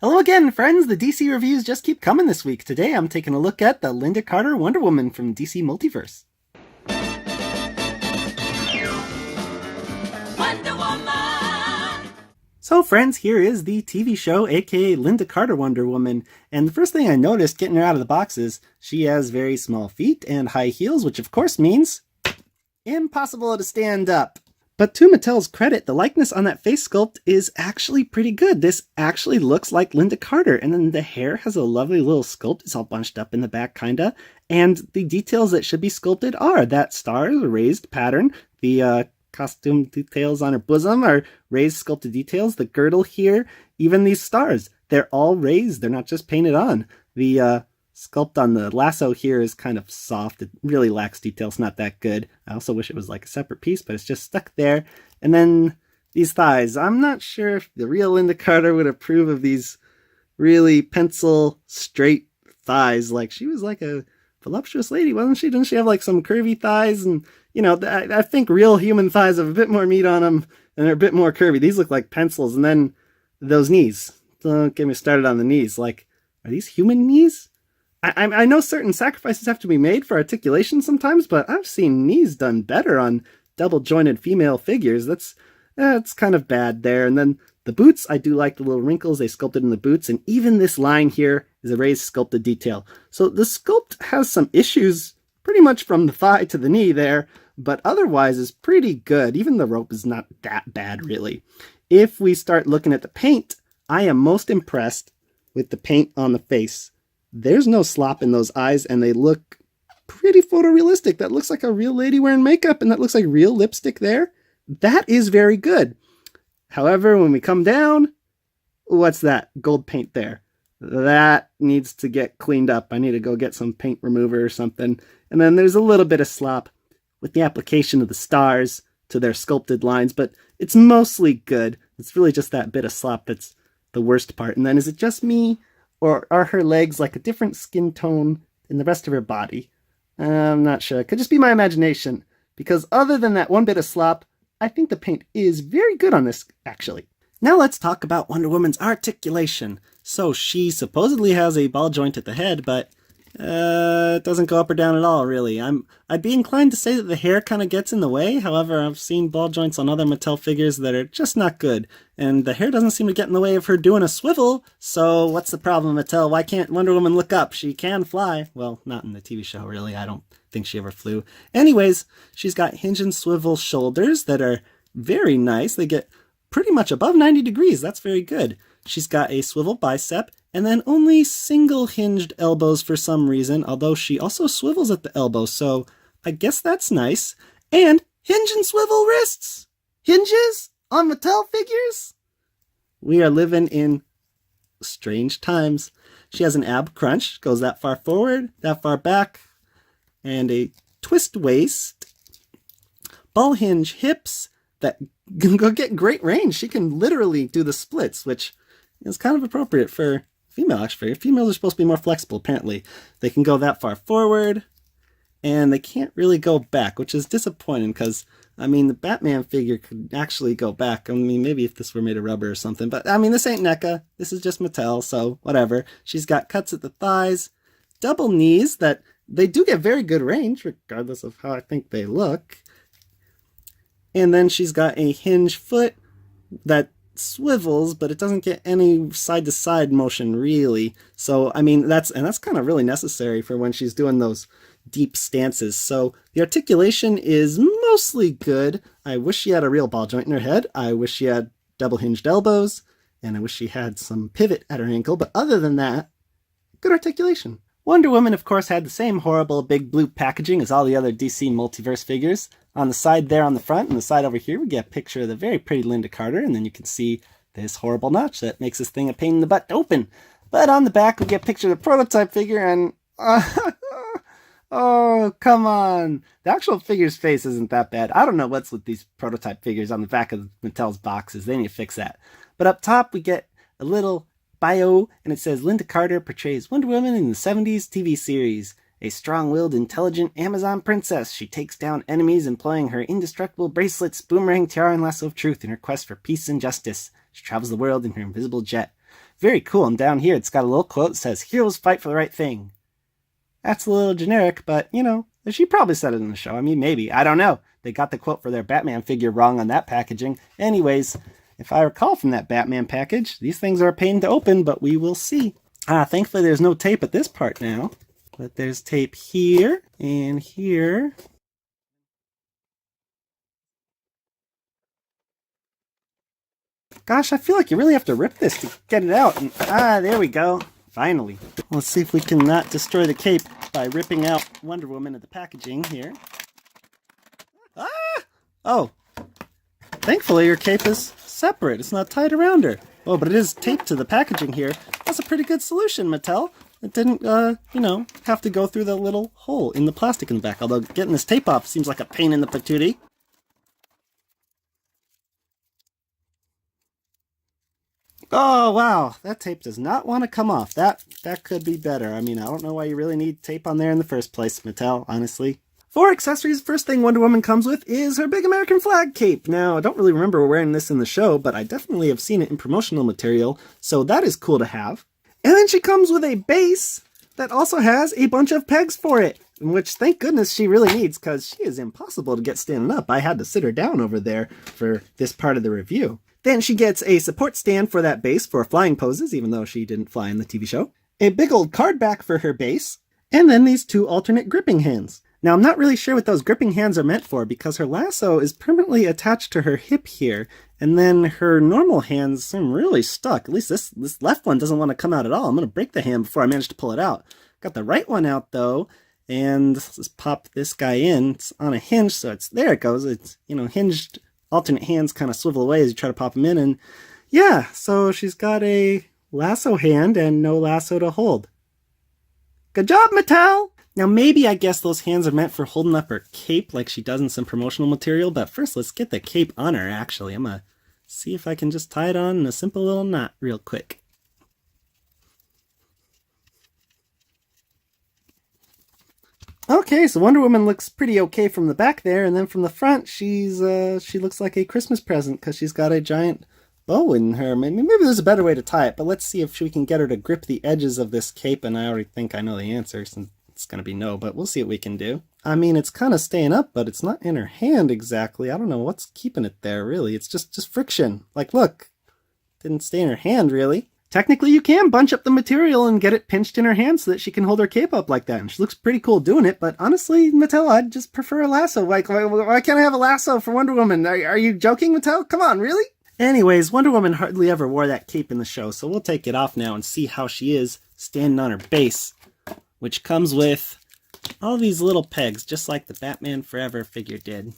Hello again, friends! The DC reviews just keep coming this week. Today I'm taking a look at the Lynda Carter Wonder Woman from DC Multiverse. Wonder Woman! So friends, here is the TV show, aka Lynda Carter Wonder Woman. And the first thing I noticed getting her out of the box is she has very small feet and high heels, which of course means impossible to stand up. But to Mattel's credit, the likeness on that face sculpt is actually pretty good. This actually looks like Lynda Carter, and then the hair has a lovely little sculpt. It's all bunched up in the back, kinda. And the details that should be sculpted are that star is a raised pattern. The costume details on her bosom are raised sculpted details. The girdle here, even these stars, they're all raised. They're not just painted on. The sculpt on the lasso here is kind of soft. It really lacks detail. It's not that good. I also wish it was like a separate piece, but it's just stuck there. And then these thighs. I'm not sure if the real Lynda Carter would approve of these really pencil straight thighs. Like, she was like a voluptuous lady, wasn't she? Didn't she have like some curvy thighs? And, you know, I think real human thighs have a bit more meat on them and they're a bit more curvy. These look like pencils. And then those knees. Don't get me started on the knees. Like, are these human knees? I know certain sacrifices have to be made for articulation sometimes, but I've seen knees done better on double-jointed female figures. That's kind of bad there. And then the boots, I do like the little wrinkles they sculpted in the boots, and even this line here is a raised sculpted detail. So the sculpt has some issues pretty much from the thigh to the knee there, but otherwise is pretty good. Even the rope is not that bad, really. If we start looking at the paint, I am most impressed with the paint on the face. There's no slop in those eyes, and they look pretty photorealistic. That looks like a real lady wearing makeup, and that looks like real lipstick there. That is very good. However, when we come down, what's that? Gold paint there. That needs to get cleaned up. I need to go get some paint remover or something. And then there's a little bit of slop with the application of the stars to their sculpted lines, but it's mostly good. It's really just that bit of slop that's the worst part. And then is it just me? Or are her legs like a different skin tone than the rest of her body? I'm not sure. It could just be my imagination. Because other than that one bit of slop, I think the paint is very good on this, actually. Now let's talk about Wonder Woman's articulation. So she supposedly has a ball joint at the head, but it doesn't go up or down at all, really. I'd be inclined to say that the hair kind of gets in the way. However, I've seen ball joints on other Mattel figures that are just not good. And the hair doesn't seem to get in the way of her doing a swivel. So what's the problem, Mattel? Why can't Wonder Woman look up? She can fly. Well, not in the TV show, really. I don't think she ever flew. Anyways, she's got hinge and swivel shoulders that are very nice. They get pretty much above 90 degrees. That's very good. She's got a swivel bicep, and then only single hinged elbows for some reason, although she also swivels at the elbow, so I guess that's nice. And hinge and swivel wrists! Hinges on Mattel figures? We are living in strange times. She has an ab crunch, goes that far forward, that far back, and a twist waist, ball hinge hips that go get great range. She can literally do the splits, which is kind of appropriate for female action figure. Females are supposed to be more flexible, apparently. They can go that far forward, and they can't really go back, which is disappointing, because, I mean, the Batman figure could actually go back. I mean, maybe if this were made of rubber or something, but, I mean, this ain't NECA. This is just Mattel, so whatever. She's got cuts at the thighs, double knees that they do get very good range, regardless of how I think they look. And then she's got a hinge foot that swivels, but it doesn't get any side-to-side motion, really. So, I mean, that's kind of really necessary for when she's doing those deep stances. So the articulation is mostly good. I wish she had a real ball joint in her head. I wish she had double-hinged elbows, and I wish she had some pivot at her ankle. But other than that, good articulation. Wonder Woman, of course, had the same horrible big blue packaging as all the other DC Multiverse figures. On the side there on the front and the side over here, we get a picture of the very pretty Lynda Carter, and then you can see this horrible notch that makes this thing a pain in the butt to open. But on the back, we get a picture of the prototype figure, and oh, come on. The actual figure's face isn't that bad. I don't know what's with these prototype figures on the back of Mattel's boxes. They need to fix that. But up top, we get a little bio, and it says, Lynda Carter portrays Wonder Woman in the 70s TV series. A strong-willed, intelligent Amazon princess, she takes down enemies employing her indestructible bracelets, boomerang, tiara, and lasso of truth in her quest for peace and justice. She travels the world in her invisible jet. Very cool, and down here it's got a little quote that says, "Heroes fight for the right thing." That's a little generic, but, you know, she probably said it in the show. I mean, maybe. I don't know. They got the quote for their Batman figure wrong on that packaging. Anyways, if I recall from that Batman package, these things are a pain to open, but we will see. Thankfully there's no tape at this part now. But there's tape here and here. Gosh, I feel like you really have to rip this to get it out. And, there we go. Finally. Let's see if we can not destroy the cape by ripping out Wonder Woman of the packaging here. Oh. Thankfully, your cape is separate. It's not tied around her. Oh, but it is taped to the packaging here. That's a pretty good solution, Mattel. It didn't, you know, have to go through the little hole in the plastic in the back. Although getting this tape off seems like a pain in the patootie. Oh, wow. That tape does not want to come off. That could be better. I mean, I don't know why you really need tape on there in the first place, Mattel, honestly. For accessories, first thing Wonder Woman comes with is her big American flag cape. Now, I don't really remember wearing this in the show, but I definitely have seen it in promotional material, so that is cool to have. And then she comes with a base that also has a bunch of pegs for it, which thank goodness she really needs, because she is impossible to get standing up. I had to sit her down over there for this part of the review. Then she gets a support stand for that base for flying poses, even though she didn't fly in the TV show. A big old card back for her base. And then these two alternate gripping hands. Now, I'm not really sure what those gripping hands are meant for, because her lasso is permanently attached to her hip here, and then her normal hands seem really stuck. At least this left one doesn't want to come out at all. I'm going to break the hand before I manage to pull it out. Got the right one out, though, and let's just pop this guy in. It's on a hinge, so there it goes. It's, you know, hinged. Alternate hands kind of swivel away as you try to pop them in, and yeah, so she's got a lasso hand and no lasso to hold. Good job, Mattel! Now maybe I guess those hands are meant for holding up her cape like she does in some promotional material, but first let's get the cape on her, actually. I'm gonna see if I can just tie it on in a simple little knot real quick. Okay, so Wonder Woman looks pretty okay from the back there, and then from the front, she looks like a Christmas present because she's got a giant bow in her. Maybe there's a better way to tie it, but let's see if we can get her to grip the edges of this cape, and I already think I know the answer since it's going to be no, but we'll see what we can do. I mean, it's kind of staying up, but it's not in her hand exactly. I don't know what's keeping it there, really. It's just friction. Like, look, didn't stay in her hand, really. Technically, you can bunch up the material and get it pinched in her hand so that she can hold her cape up like that. And she looks pretty cool doing it, but honestly, Mattel, I'd just prefer a lasso. Like, why can't I have a lasso for Wonder Woman? Are you joking, Mattel? Come on, really? Anyways, Wonder Woman hardly ever wore that cape in the show, so we'll take it off now and see how she is standing on her base, which comes with all these little pegs, just like the Batman Forever figure did.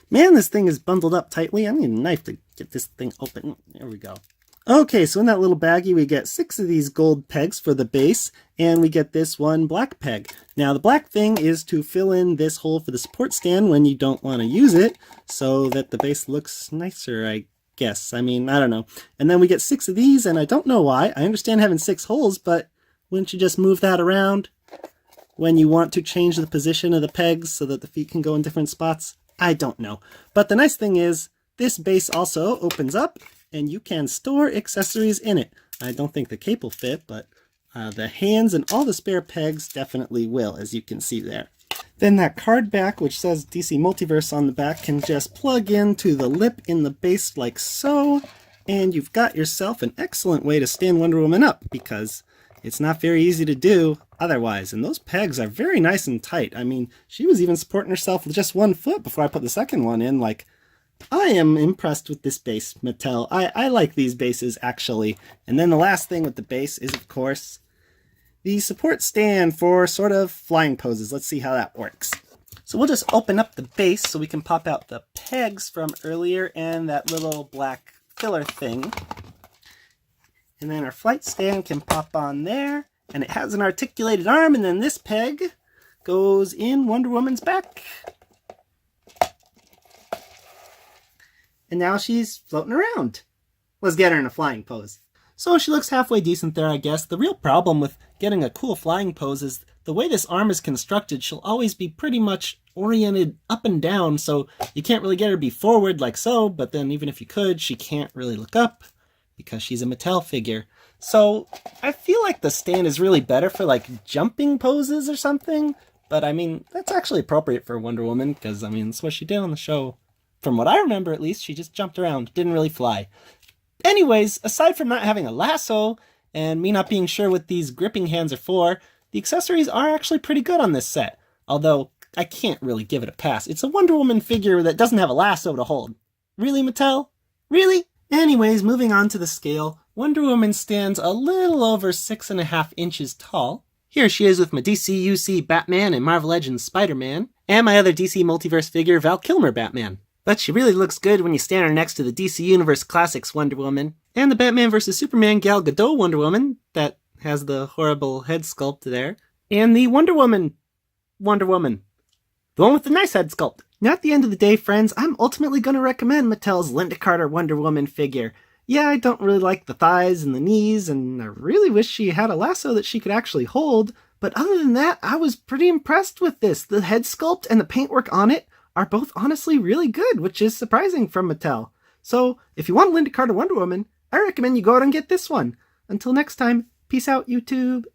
Man, this thing is bundled up tightly. I need a knife to get this thing open. There we go. Okay, so in that little baggie we get 6 of these gold pegs for the base, and we get this one black peg. Now the black thing is to fill in this hole for the support stand when you don't want to use it, so that the base looks nicer, I guess. I mean, I don't know. And then we get 6 of these, and I don't know why. I understand having 6 holes, but wouldn't you just move that around when you want to change the position of the pegs so that the feet can go in different spots? I don't know. But the nice thing is, this base also opens up, and you can store accessories in it. I don't think the cape will fit, but the hands and all the spare pegs definitely will, as you can see there. Then that card back, which says DC Multiverse on the back, can just plug into the lip in the base like so, and you've got yourself an excellent way to stand Wonder Woman up, because it's not very easy to do otherwise. And those pegs are very nice and tight. I mean, she was even supporting herself with just one foot before I put the second one in. Like, I am impressed with this base, Mattel. I like these bases, actually. And then the last thing with the base is, of course, the support stand for sort of flying poses. Let's see how that works. So we'll just open up the base so we can pop out the pegs from earlier and that little black filler thing. And then our flight stand can pop on there. And it has an articulated arm, and then this peg goes in Wonder Woman's back. And now she's floating around. Let's get her in a flying pose. So she looks halfway decent there, I guess. The real problem with getting a cool flying pose is the way this arm is constructed, she'll always be pretty much oriented up and down, so you can't really get her to be forward like so, but then even if you could, she can't really look up because she's a Mattel figure. So I feel like the stand is really better for like jumping poses or something. But I mean, that's actually appropriate for Wonder Woman because I mean, that's what she did on the show. From what I remember, at least, she just jumped around, didn't really fly. Anyways, aside from not having a lasso and me not being sure what these gripping hands are for, the accessories are actually pretty good on this set. Although, I can't really give it a pass. It's a Wonder Woman figure that doesn't have a lasso to hold. Really, Mattel? Really? Anyways, moving on to the scale, Wonder Woman stands a little over 6.5 inches tall. Here she is with my DC UC Batman and Marvel Legends Spider-Man, and my other DC Multiverse figure, Val Kilmer Batman. But she really looks good when you stand her next to the DC Universe Classics Wonder Woman, and the Batman vs. Superman Gal Gadot Wonder Woman, that has the horrible head sculpt there, and the Wonder Woman, the one with the nice head sculpt. Now at the end of the day, friends, I'm ultimately going to recommend Mattel's Lynda Carter Wonder Woman figure. Yeah, I don't really like the thighs and the knees, and I really wish she had a lasso that she could actually hold, but other than that, I was pretty impressed with this. The head sculpt and the paintwork on it are both honestly really good, which is surprising from Mattel. So, if you want Lynda Carter Wonder Woman, I recommend you go out and get this one. Until next time, peace out, YouTube.